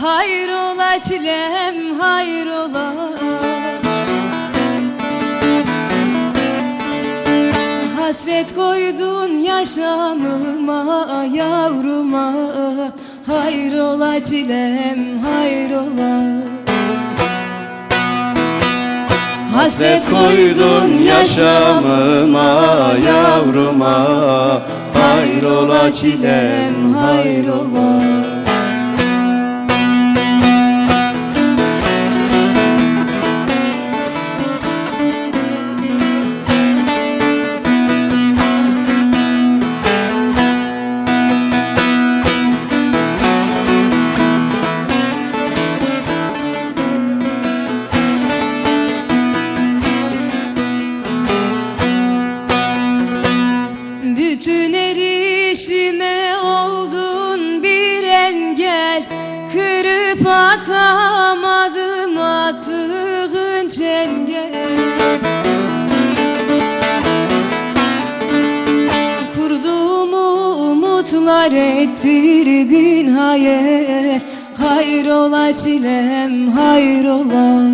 hayrola çilem hayrola. Hasret koydun yaşamıma yavruma, hayrola çilem hayrola. Hasret koydun yaşamıma yavruma, hayrola çilem hayrola. Bütün erişime oldun bir engel, kırıp atamadım attığın çengel. Kurduğumu umutlar ettirdin hayal, hayrola çilem hayrola.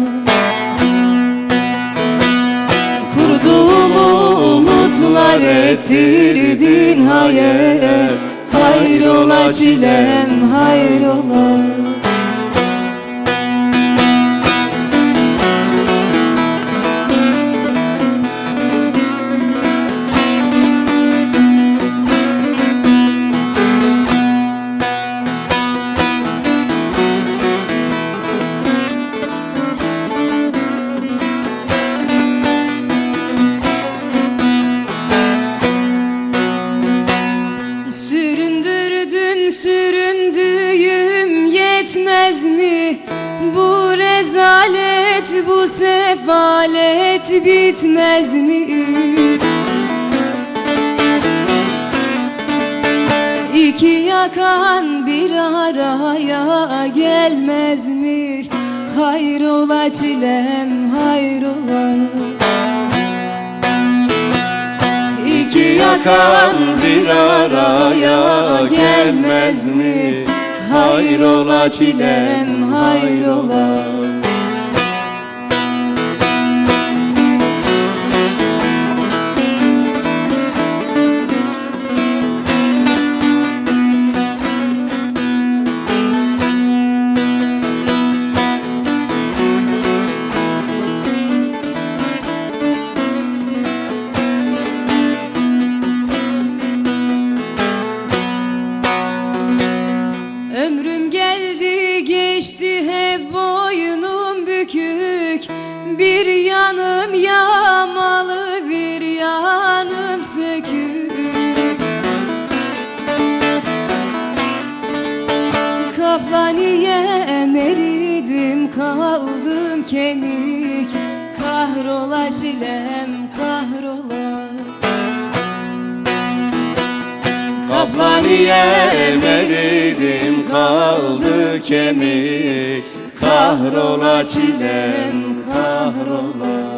Kurduğumu umutlar ettirdin hayal, hayrola çilem hayrola. Süründürdün süründüğüm yetmez mi? Bu rezalet bu sefalet bitmez mi? İki yakan bir araya gelmez mi? Hayrola çilem hayrola. İki yakan bir araya gelmez mi? Hayrola çilem hayrola. Ömrüm geldi geçti hep boynum bükük, bir yanım yağmalı bir yanım sökük. Kaplaniyem eridim kaldım kemik, kahrola çilem kahrola. Kaplaniyem eridim kaldı kemik, kahrola çilem kahrola.